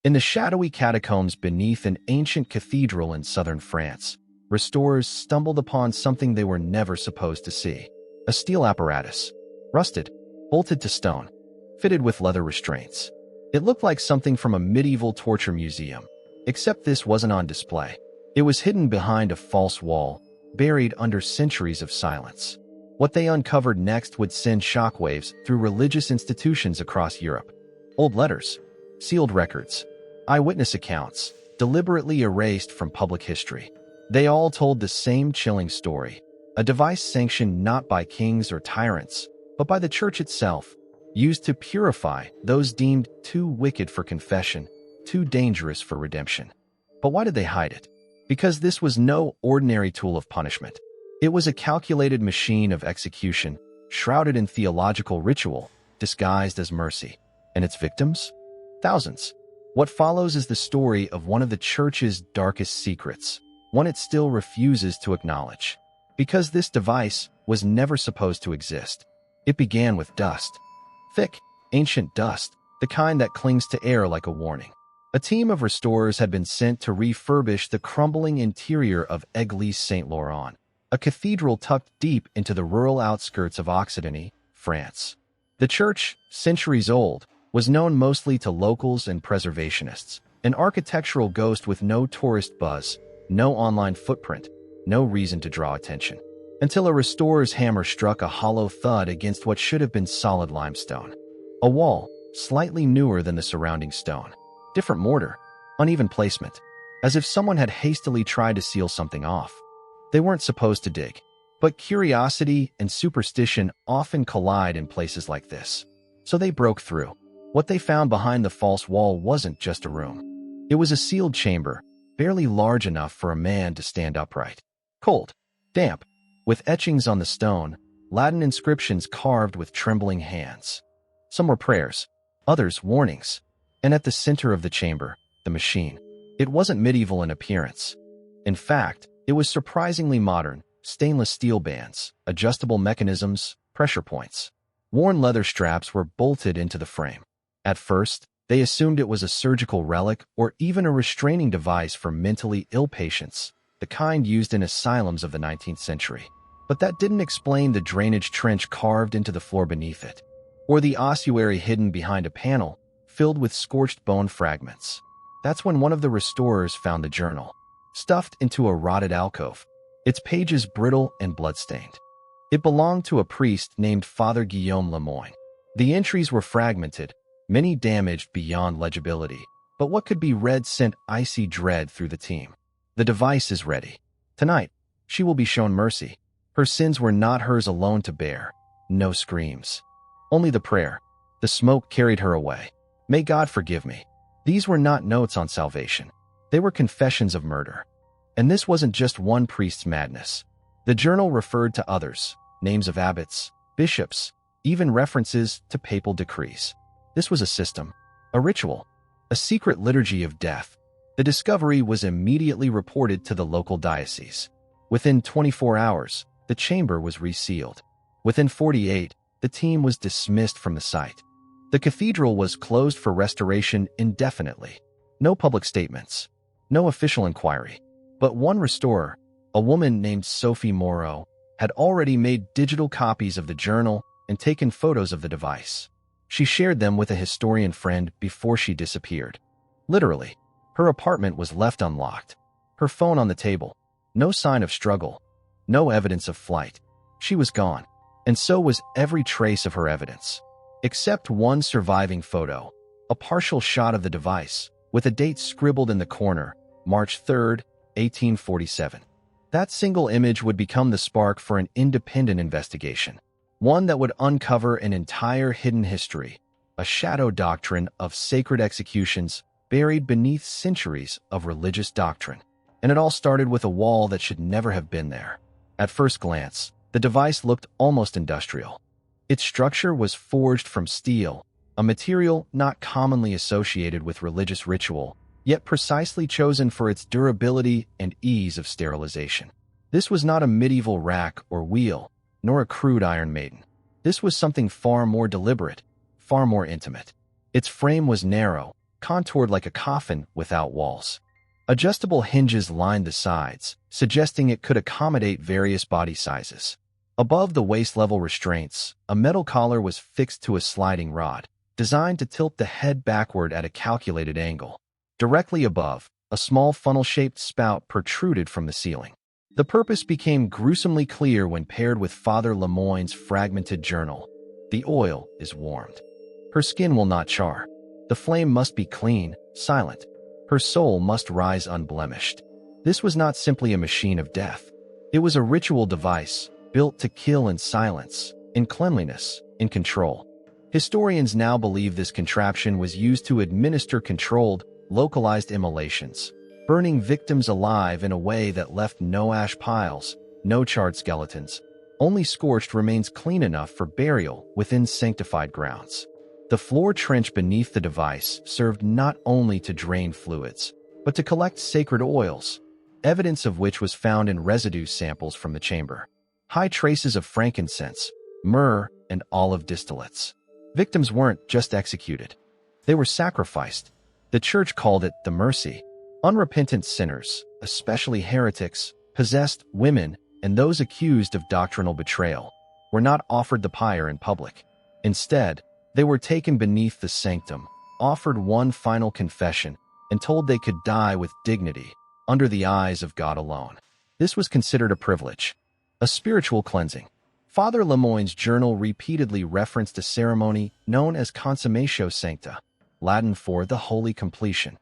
In the shadowy catacombs beneath an ancient cathedral in southern France, restorers stumbled upon something they were never supposed to see. A steel apparatus, rusted, bolted to stone, fitted with leather restraints. It looked like something from a medieval torture museum, except this wasn't on display. It was hidden behind a false wall, buried under centuries of silence. What they uncovered next would send shockwaves through religious institutions across Europe. Old letters, sealed records, eyewitness accounts, deliberately erased from public history. They all told the same chilling story. A device sanctioned not by kings or tyrants, but by the church itself, used to purify those deemed too wicked for confession, too dangerous for redemption. But why did they hide it? Because this was no ordinary tool of punishment. It was a calculated machine of execution, shrouded in theological ritual, disguised as mercy. And its victims? Thousands. What follows is the story of one of the church's darkest secrets, one it still refuses to acknowledge. Because this device was never supposed to exist. It began with dust. Thick, ancient dust, the kind that clings to air like a warning. A team of restorers had been sent to refurbish the crumbling interior of Église Saint-Laurent, a cathedral tucked deep into the rural outskirts of Occitanie, France. The church, centuries old, was known mostly to locals and preservationists, an architectural ghost with no tourist buzz, no online footprint, no reason to draw attention. Until a restorer's hammer struck a hollow thud against what should have been solid limestone. A wall, slightly newer than the surrounding stone. Different mortar, uneven placement, as if someone had hastily tried to seal something off. They weren't supposed to dig, but curiosity and superstition often collide in places like this. So they broke through. What they found behind the false wall wasn't just a room. It was a sealed chamber, barely large enough for a man to stand upright. Cold, damp, with etchings on the stone, Latin inscriptions carved with trembling hands. Some were prayers, others warnings. And at the center of the chamber, the machine. It wasn't medieval in appearance. In fact, it was surprisingly modern, stainless steel bands, adjustable mechanisms, pressure points. Worn leather straps were bolted into the frame. At first, they assumed it was a surgical relic or even a restraining device for mentally ill patients, the kind used in asylums of the 19th century. But that didn't explain the drainage trench carved into the floor beneath it, or the ossuary hidden behind a panel filled with scorched bone fragments. That's when one of the restorers found the journal, stuffed into a rotted alcove, its pages brittle and bloodstained. It belonged to a priest named Father Guillaume Lemoyne. The entries were fragmented, many damaged beyond legibility, but what could be read sent icy dread through the team. The device is ready. Tonight, she will be shown mercy. Her sins were not hers alone to bear. No screams. Only the prayer. The smoke carried her away. May God forgive me. These were not notes on salvation. They were confessions of murder. And this wasn't just one priest's madness. The journal referred to others, names of abbots, bishops, even references to papal decrees. This was a system, a ritual, a secret liturgy of death. The discovery was immediately reported to the local diocese. Within 24 hours, the chamber was resealed. Within 48, the team was dismissed from the site. The cathedral was closed for restoration indefinitely. No public statements, no official inquiry. But one restorer, a woman named Sophie Moreau, had already made digital copies of the journal and taken photos of the device. She shared them with a historian friend before she disappeared. Literally, her apartment was left unlocked, her phone on the table. No sign of struggle, no evidence of flight. She was gone, and so was every trace of her evidence. Except one surviving photo, a partial shot of the device, with a date scribbled in the corner, March 3, 1847. That single image would become the spark for an independent investigation, one that would uncover an entire hidden history, a shadow doctrine of sacred executions buried beneath centuries of religious doctrine. And it all started with a wall that should never have been there. At first glance, the device looked almost industrial. Its structure was forged from steel, a material not commonly associated with religious ritual, yet precisely chosen for its durability and ease of sterilization. This was not a medieval rack or wheel, nor a crude Iron Maiden. This was something far more deliberate, far more intimate. Its frame was narrow, contoured like a coffin without walls. Adjustable hinges lined the sides, suggesting it could accommodate various body sizes. Above the waist-level restraints, a metal collar was fixed to a sliding rod, designed to tilt the head backward at a calculated angle. Directly above, a small funnel-shaped spout protruded from the ceiling. The purpose became gruesomely clear when paired with Father Lemoyne's fragmented journal. The oil is warmed. Her skin will not char. The flame must be clean, silent. Her soul must rise unblemished. This was not simply a machine of death. It was a ritual device, built to kill in silence, in cleanliness, in control. Historians now believe this contraption was used to administer controlled, localized immolations, burning victims alive in a way that left no ash piles, no charred skeletons, only scorched remains clean enough for burial within sanctified grounds. The floor trench beneath the device served not only to drain fluids, but to collect sacred oils, evidence of which was found in residue samples from the chamber. High traces of frankincense, myrrh, and olive distillates. Victims weren't just executed. They were sacrificed. The church called it the mercy. Unrepentant sinners, especially heretics, possessed women, and those accused of doctrinal betrayal, were not offered the pyre in public. Instead, they were taken beneath the sanctum, offered one final confession, and told they could die with dignity, under the eyes of God alone. This was considered a privilege, a spiritual cleansing. Father Lemoyne's journal repeatedly referenced a ceremony known as consummatio sancta, Latin for the holy completion.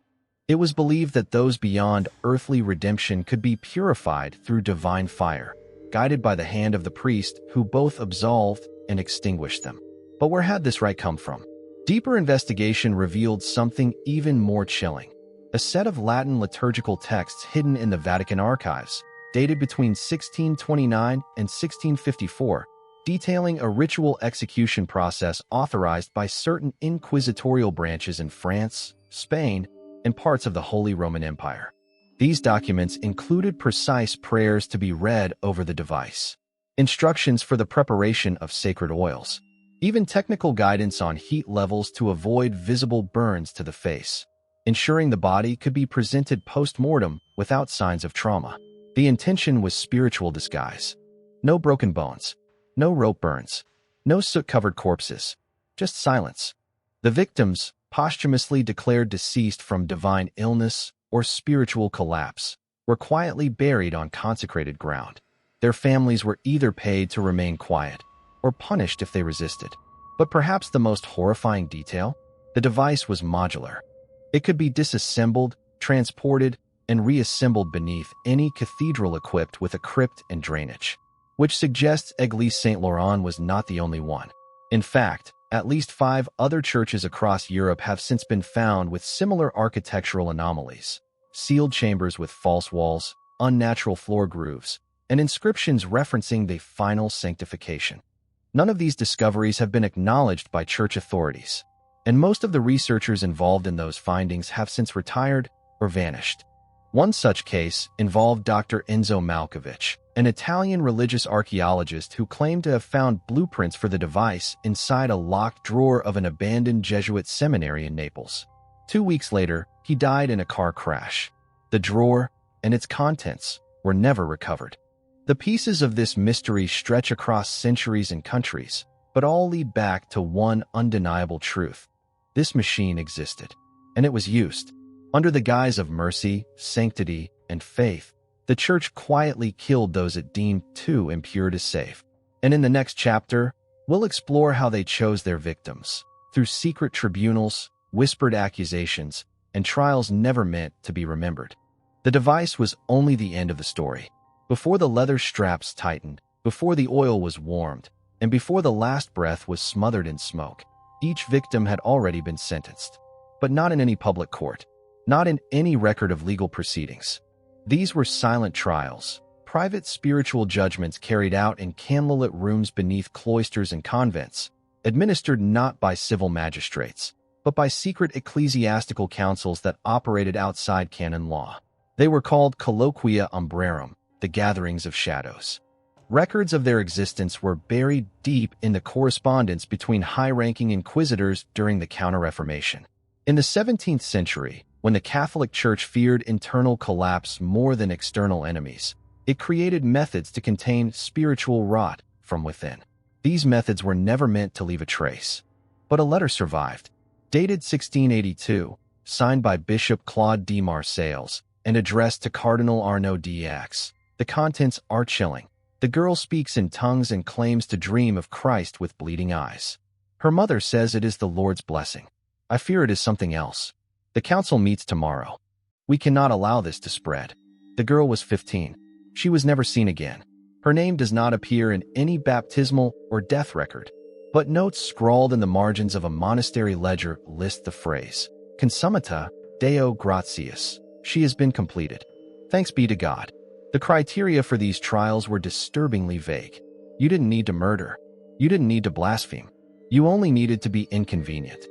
It was believed that those beyond earthly redemption could be purified through divine fire, guided by the hand of the priest who both absolved and extinguished them. But where had this rite come from? Deeper investigation revealed something even more chilling. A set of Latin liturgical texts hidden in the Vatican archives, dated between 1629 and 1654, detailing a ritual execution process authorized by certain inquisitorial branches in France, Spain, and parts of the Holy Roman Empire. These documents included precise prayers to be read over the device, instructions for the preparation of sacred oils, even technical guidance on heat levels to avoid visible burns to the face, ensuring the body could be presented post-mortem without signs of trauma. The intention was spiritual disguise. No broken bones, no rope burns, no soot-covered corpses, just silence. The victims, posthumously declared deceased from divine illness or spiritual collapse, were quietly buried on consecrated ground. Their families were either paid to remain quiet or punished if they resisted. But perhaps the most horrifying detail? The device was modular. It could be disassembled, transported, and reassembled beneath any cathedral equipped with a crypt and drainage, which suggests Église Saint-Laurent was not the only one. In fact, at least 5 other churches across Europe have since been found with similar architectural anomalies: sealed chambers with false walls, unnatural floor grooves, and inscriptions referencing the final sanctification. None of these discoveries have been acknowledged by church authorities, and most of the researchers involved in those findings have since retired or vanished. One such case involved Dr. Enzo Malkovich, an Italian religious archaeologist who claimed to have found blueprints for the device inside a locked drawer of an abandoned Jesuit seminary in Naples. 2 weeks later, he died in a car crash. The drawer and its contents were never recovered. The pieces of this mystery stretch across centuries and countries, but all lead back to one undeniable truth. This machine existed, and it was used. Under the guise of mercy, sanctity, and faith, the church quietly killed those it deemed too impure to save. And in the next chapter, we'll explore how they chose their victims, through secret tribunals, whispered accusations, and trials never meant to be remembered. The device was only the end of the story. Before the leather straps tightened, before the oil was warmed, and before the last breath was smothered in smoke, each victim had already been sentenced. But not in any public court. Not in any record of legal proceedings. These were silent trials, private spiritual judgments carried out in candlelit rooms beneath cloisters and convents, administered not by civil magistrates, but by secret ecclesiastical councils that operated outside canon law. They were called colloquia umbrarum, the gatherings of shadows. Records of their existence were buried deep in the correspondence between high-ranking inquisitors during the Counter-Reformation. In the 17th century, when the Catholic Church feared internal collapse more than external enemies, it created methods to contain spiritual rot from within. These methods were never meant to leave a trace. But a letter survived, dated 1682, signed by Bishop Claude de Marseilles, and addressed to Cardinal Arnaud d'Aix. The contents are chilling. The girl speaks in tongues and claims to dream of Christ with bleeding eyes. Her mother says it is the Lord's blessing. I fear it is something else. The council meets tomorrow. We cannot allow this to spread. The girl was 15. She was never seen again. Her name does not appear in any baptismal or death record, but notes scrawled in the margins of a monastery ledger list the phrase, Consummata Deo gratias. She has been completed. Thanks be to God. The criteria for these trials were disturbingly vague. You didn't need to murder. You didn't need to blaspheme. You only needed to be inconvenient.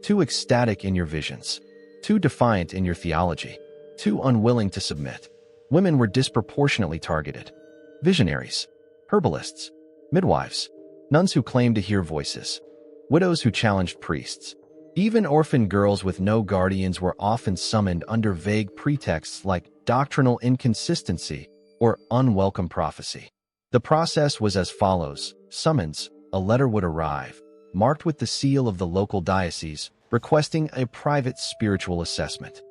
Too ecstatic in your visions. Too defiant in your theology. Too unwilling to submit. Women were disproportionately targeted. Visionaries, herbalists, midwives, nuns who claimed to hear voices, widows who challenged priests. Even orphan girls with no guardians were often summoned under vague pretexts like doctrinal inconsistency or unwelcome prophecy. The process was as follows. Summons, a letter would arrive, marked with the seal of the local diocese, requesting a private spiritual assessment.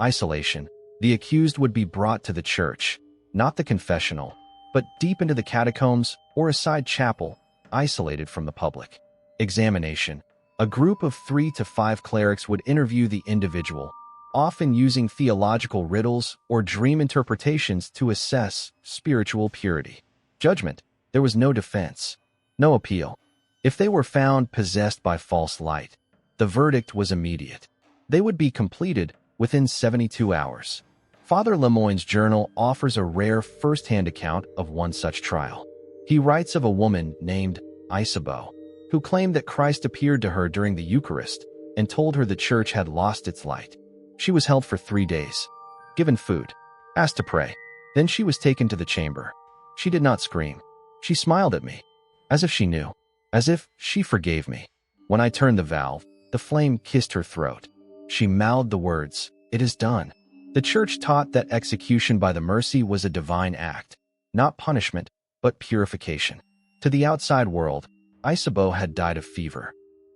Isolation, the accused would be brought to the church, not the confessional, but deep into the catacombs or a side chapel, isolated from the public. Examination, a group of 3 to 5 clerics would interview the individual, often using theological riddles or dream interpretations to assess spiritual purity. Judgment, there was no defense, no appeal. If they were found possessed by false light, the verdict was immediate. They would be completed within 72 hours. Father Lemoyne's journal offers a rare first-hand account of one such trial. He writes of a woman named Isabeau, who claimed that Christ appeared to her during the Eucharist and told her the church had lost its light. She was held for 3 days, given food, asked to pray. Then she was taken to the chamber. She did not scream. She smiled at me, as if she knew, as if she forgave me. When I turned the valve, the flame kissed her throat. She mouthed the words, "It is done." The church taught that execution by the mercy was a divine act, not punishment, but purification. To the outside world, Isabeau had died of fever.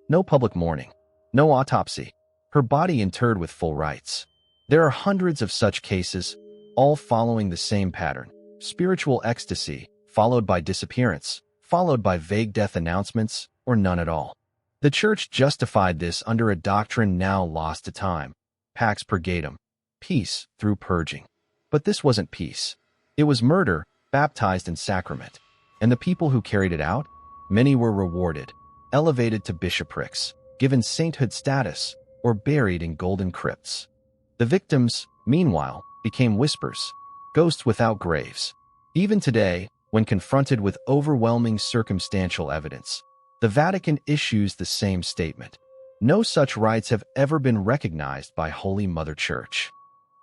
No public mourning, no autopsy, her body interred with full rites. There are hundreds of such cases, all following the same pattern. Spiritual ecstasy, followed by disappearance, followed by vague death announcements, or none at all. The church justified this under a doctrine now lost to time, pax purgatum, peace through purging. But this wasn't peace. It was murder, baptized in sacrament. And the people who carried it out? Many were rewarded, elevated to bishoprics, given sainthood status, or buried in golden crypts. The victims, meanwhile, became whispers, ghosts without graves. Even today, when confronted with overwhelming circumstantial evidence, the Vatican issues the same statement. No such rites have ever been recognized by Holy Mother Church.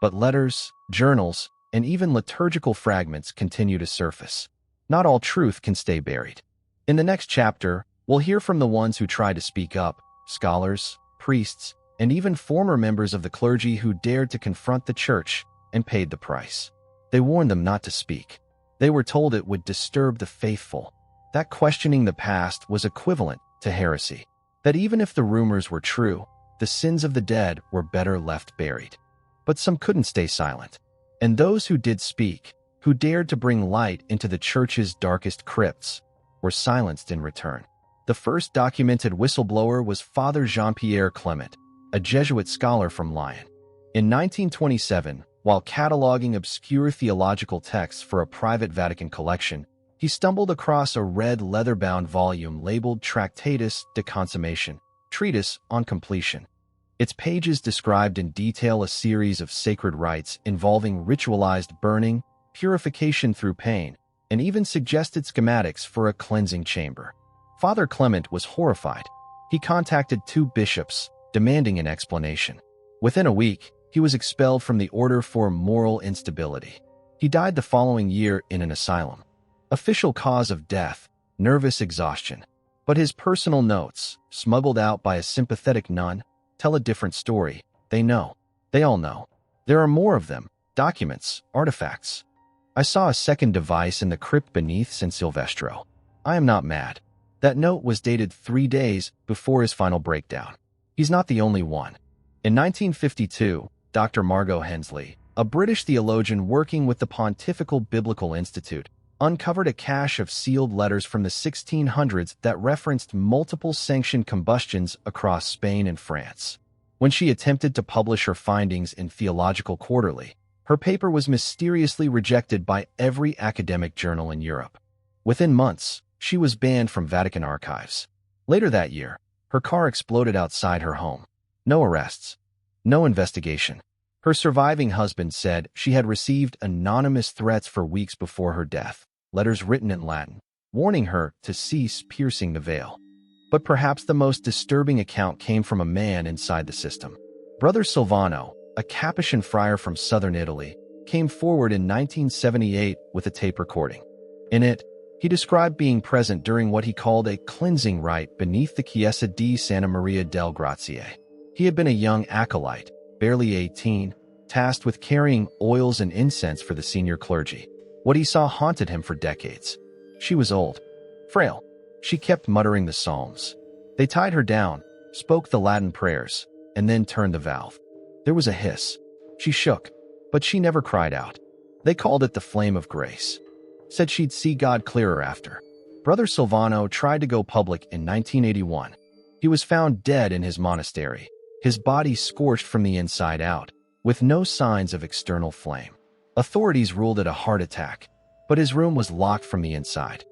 But letters, journals, and even liturgical fragments continue to surface. Not all truth can stay buried. In the next chapter, we'll hear from the ones who try to speak up, scholars, priests, and even former members of the clergy who dared to confront the church and paid the price. They warned them not to speak. They were told it would disturb the faithful, that questioning the past was equivalent to heresy, that even if the rumors were true, the sins of the dead were better left buried. But some couldn't stay silent. And those who did speak, who dared to bring light into the church's darkest crypts, were silenced in return. The first documented whistleblower was Father Jean-Pierre Clement, a Jesuit scholar from Lyon. In 1927, while cataloging obscure theological texts for a private Vatican collection, he stumbled across a red leather-bound volume labeled Tractatus de Consummation, Treatise on Completion. Its pages described in detail a series of sacred rites involving ritualized burning, purification through pain, and even suggested schematics for a cleansing chamber. Father Clement was horrified. He contacted 2 bishops, demanding an explanation. Within a week, he was expelled from the order for moral instability. He died the following year in an asylum. Official cause of death, nervous exhaustion. But his personal notes, smuggled out by a sympathetic nun, tell a different story. They know. They all know. There are more of them. Documents, artifacts. I saw a second device in the crypt beneath San Silvestro. I am not mad. That note was dated 3 days before his final breakdown. He's not the only one. In 1952, Dr. Margot Hensley, a British theologian working with the Pontifical Biblical Institute, uncovered a cache of sealed letters from the 1600s that referenced multiple sanctioned combustions across Spain and France. When she attempted to publish her findings in Theological Quarterly, her paper was mysteriously rejected by every academic journal in Europe. Within months, she was banned from Vatican archives. Later that year, her car exploded outside her home. No arrests. No investigation. Her surviving husband said she had received anonymous threats for weeks before her death, letters written in Latin, warning her to cease piercing the veil. But perhaps the most disturbing account came from a man inside the system. Brother Silvano, a Capuchin friar from southern Italy, came forward in 1978 with a tape recording. In it, he described being present during what he called a cleansing rite beneath the Chiesa di Santa Maria del Grazie. He had been a young acolyte, barely 18, tasked with carrying oils and incense for the senior clergy. What he saw haunted him for decades. She was old, frail. She kept muttering the Psalms. They tied her down, spoke the Latin prayers, and then turned the valve. There was a hiss. She shook, but she never cried out. They called it the flame of grace. Said she'd see God clearer after. Brother Silvano tried to go public in 1981. He was found dead in his monastery, his body scorched from the inside out, with no signs of external flame. Authorities ruled it a heart attack, but his room was locked from the inside.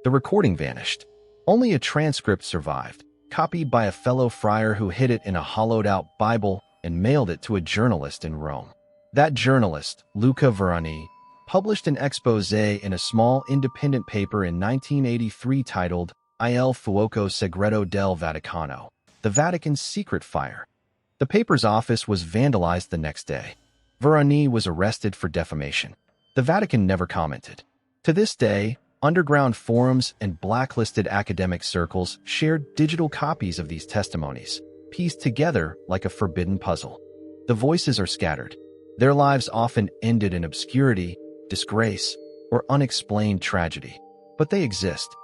The recording vanished. Only a transcript survived, copied by a fellow friar who hid it in a hollowed-out Bible and mailed it to a journalist in Rome. That journalist, Luca Verani, published an exposé in a small independent paper in 1983 titled Il fuoco segreto del Vaticano, the Vatican's secret fire. The paper's office was vandalized the next day. Verani was arrested for defamation. The Vatican never commented. To this day, underground forums and blacklisted academic circles shared digital copies of these testimonies, pieced together like a forbidden puzzle. The voices are scattered. Their lives often ended in obscurity, disgrace, or unexplained tragedy. But they exist,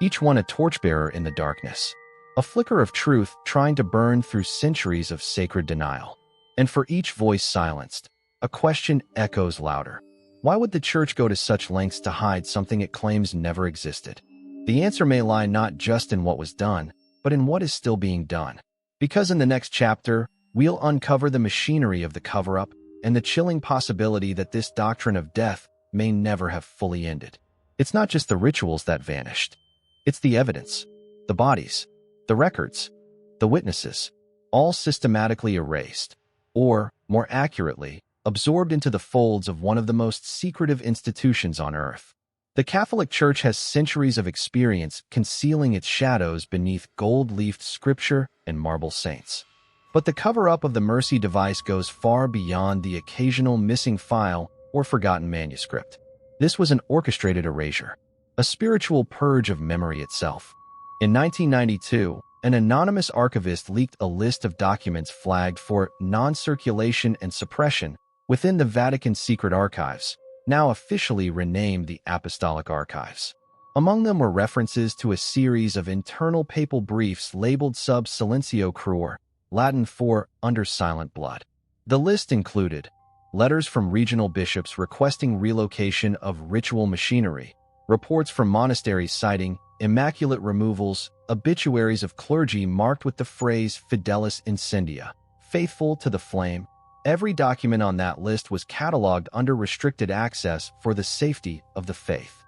each one a torchbearer in the darkness, a flicker of truth trying to burn through centuries of sacred denial. And for each voice silenced, a question echoes louder. Why would the Church go to such lengths to hide something it claims never existed? The answer may lie not just in what was done, but in what is still being done. Because in the next chapter, we'll uncover the machinery of the cover-up and the chilling possibility that this doctrine of death may never have fully ended. It's not just the rituals that vanished. It's the evidence, the bodies, the records, the witnesses, all systematically erased, or, more accurately, absorbed into the folds of one of the most secretive institutions on earth. The Catholic Church has centuries of experience concealing its shadows beneath gold-leafed scripture and marble saints. But the cover-up of the Mercy device goes far beyond the occasional missing file or forgotten manuscript. This was an orchestrated erasure, a spiritual purge of memory itself. In 1992, an anonymous archivist leaked a list of documents flagged for non-circulation and suppression within the Vatican's secret archives, now officially renamed the Apostolic Archives. Among them were references to a series of internal papal briefs labeled sub silentio cruor, Latin for under silent blood. The list included letters from regional bishops requesting relocation of ritual machinery, reports from monasteries citing immaculate removals, obituaries of clergy marked with the phrase Fidelis Incendia, faithful to the flame. Every document on that list was cataloged under restricted access for the safety of the faith.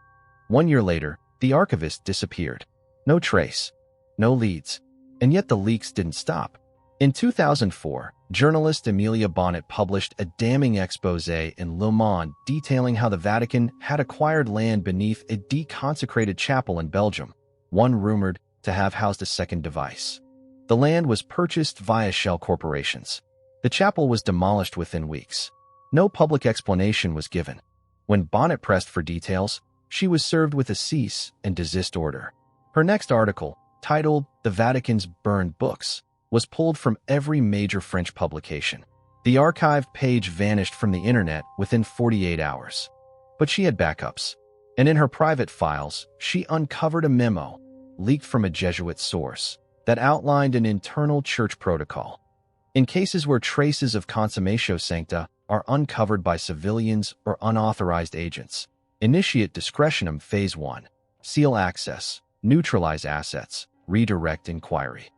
1 year later, the archivist disappeared. No trace, no leads, and yet the leaks didn't stop. In 2004, journalist Amelia Bonnet published a damning exposé in Le Monde detailing how the Vatican had acquired land beneath a deconsecrated chapel in Belgium, one rumored to have housed a second device. The land was purchased via shell corporations. The chapel was demolished within weeks. No public explanation was given. When Bonnet pressed for details, she was served with a cease and desist order. Her next article, titled "The Vatican's Burned Books," was pulled from every major French publication. The archived page vanished from the internet within 48 hours. But she had backups. And in her private files, she uncovered a memo, leaked from a Jesuit source, that outlined an internal church protocol. In cases where traces of consummatio sancta are uncovered by civilians or unauthorized agents, initiate discretionem Phase 1. Seal access, neutralize assets, redirect inquiry.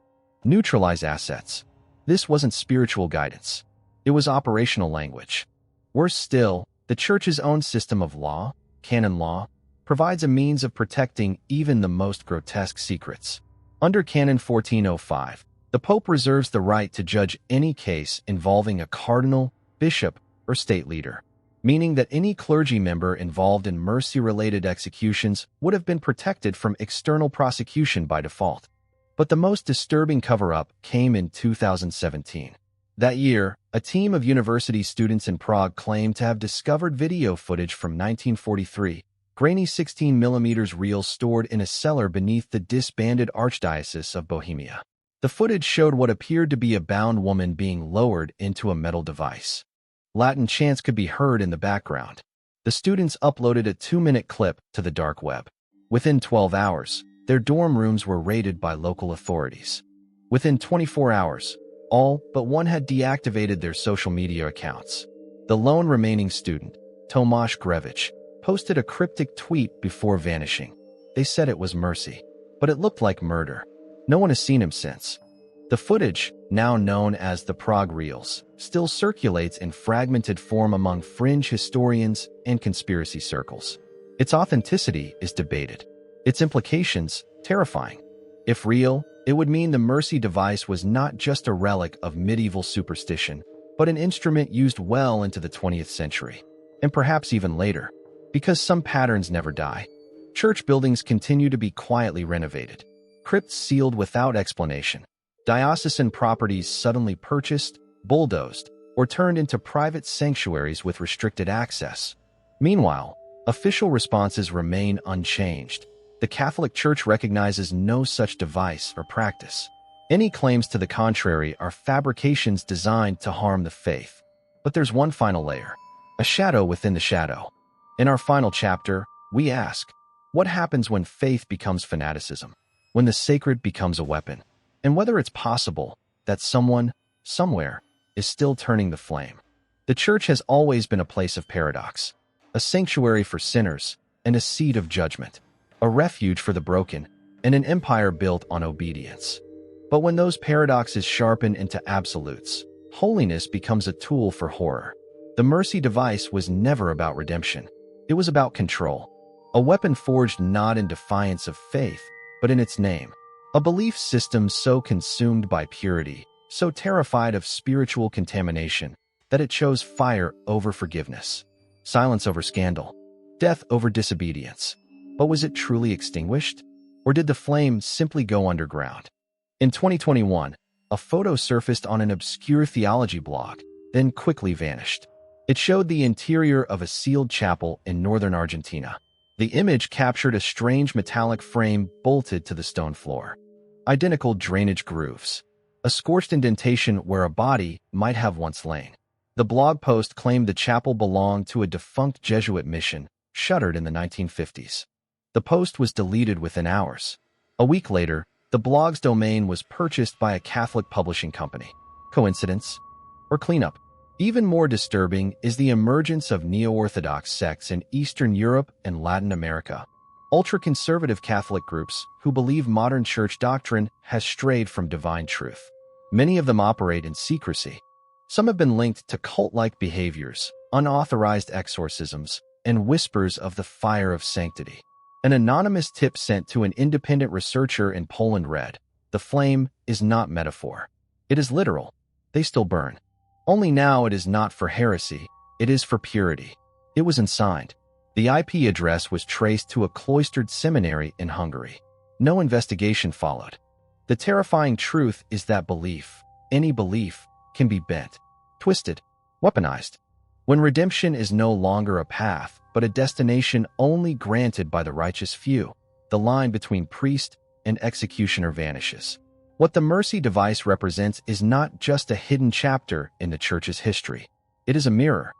Neutralize assets. This wasn't spiritual guidance. It was operational language. Worse still, the Church's own system of law, canon law, provides a means of protecting even the most grotesque secrets. Under Canon 1405, the Pope reserves the right to judge any case involving a cardinal, bishop, or state leader, meaning that any clergy member involved in mercy-related executions would have been protected from external prosecution by default. But the most disturbing cover-up came in 2017. That year, a team of university students in Prague claimed to have discovered video footage from 1943, grainy 16mm reels stored in a cellar beneath the disbanded Archdiocese of Bohemia. The footage showed what appeared to be a bound woman being lowered into a metal device. Latin chants could be heard in the background. The students uploaded a 2-minute clip to the dark web. Within 12 hours, their dorm rooms were raided by local authorities. Within 24 hours, all but one had deactivated their social media accounts. The lone remaining student, Tomasz Grevich, posted a cryptic tweet before vanishing. They said it was mercy, but it looked like murder. No one has seen him since. The footage, now known as the Prague Reels, still circulates in fragmented form among fringe historians and conspiracy circles. Its authenticity is debated. Its implications, terrifying. If real, it would mean the mercy device was not just a relic of medieval superstition, but an instrument used well into the 20th century, and perhaps even later. Because some patterns never die. Church buildings continue to be quietly renovated. Crypts sealed without explanation. Diocesan properties suddenly purchased, bulldozed, or turned into private sanctuaries with restricted access. Meanwhile, official responses remain unchanged. The Catholic Church recognizes no such device or practice. Any claims to the contrary are fabrications designed to harm the faith. But there's one final layer, a shadow within the shadow. In our final chapter, we ask, what happens when faith becomes fanaticism? When the sacred becomes a weapon? And whether it's possible that someone, somewhere, is still turning the flame. The Church has always been a place of paradox, a sanctuary for sinners and a seat of judgment, a refuge for the broken, and an empire built on obedience. But when those paradoxes sharpen into absolutes, holiness becomes a tool for horror. The mercy device was never about redemption. It was about control. A weapon forged not in defiance of faith, but in its name. A belief system so consumed by purity, so terrified of spiritual contamination, that it chose fire over forgiveness, silence over scandal, death over disobedience. But was it truly extinguished? Or did the flame simply go underground? In 2021, a photo surfaced on an obscure theology blog, then quickly vanished. It showed the interior of a sealed chapel in northern Argentina. The image captured a strange metallic frame bolted to the stone floor. Identical drainage grooves. A scorched indentation where a body might have once lain. The blog post claimed the chapel belonged to a defunct Jesuit mission, shuttered in the 1950s. The post was deleted within hours. A week later, the blog's domain was purchased by a Catholic publishing company. Coincidence? Or cleanup? Even more disturbing is the emergence of neo-Orthodox sects in Eastern Europe and Latin America. Ultra-conservative Catholic groups who believe modern church doctrine has strayed from divine truth. Many of them operate in secrecy. Some have been linked to cult-like behaviors, unauthorized exorcisms, and whispers of the fire of sanctity. An anonymous tip sent to an independent researcher in Poland read, "The flame is not metaphor. It is literal. They still burn. Only now it is not for heresy, it is for purity." It was unsigned. The IP address was traced to a cloistered seminary in Hungary. No investigation followed. The terrifying truth is that belief, any belief, can be bent, twisted, weaponized. When redemption is no longer a path, but a destination only granted by the righteous few, the line between priest and executioner vanishes. What the mercy device represents is not just a hidden chapter in the Church's history. It is a mirror,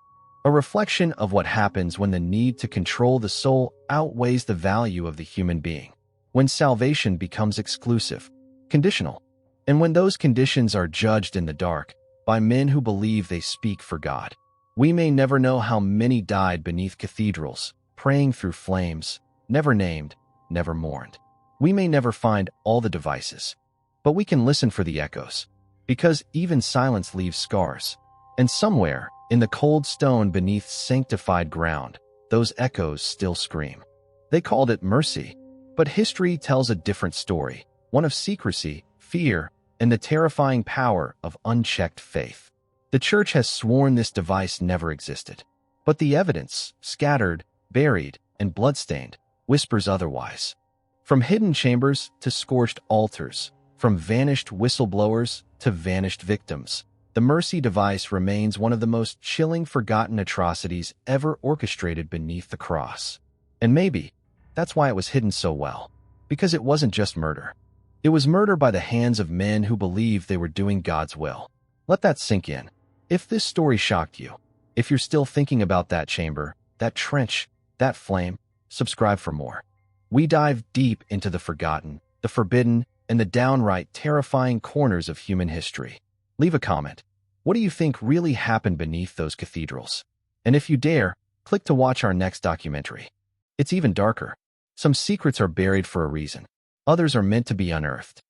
a reflection of what happens when the need to control the soul outweighs the value of the human being, when salvation becomes exclusive, conditional, and when those conditions are judged in the dark by men who believe they speak for God. We may never know how many died beneath cathedrals, praying through flames, never named, never mourned. We may never find all the devices, but we can listen for the echoes, because even silence leaves scars. And somewhere, in the cold stone beneath sanctified ground, those echoes still scream. They called it mercy, but history tells a different story, one of secrecy, fear, and the terrifying power of unchecked faith. The Church has sworn this device never existed, but the evidence, scattered, buried, and bloodstained, whispers otherwise. From hidden chambers to scorched altars, from vanished whistleblowers to vanished victims, the mercy device remains one of the most chilling forgotten atrocities ever orchestrated beneath the cross. And maybe that's why it was hidden so well, because it wasn't just murder. It was murder by the hands of men who believed they were doing God's will. Let that sink in. If this story shocked you, if you're still thinking about that chamber, that trench, that flame, subscribe for more. We dive deep into the forgotten, the forbidden, and the downright terrifying corners of human history. Leave a comment. What do you think really happened beneath those cathedrals? And if you dare, click to watch our next documentary. It's even darker. Some secrets are buried for a reason. Others are meant to be unearthed.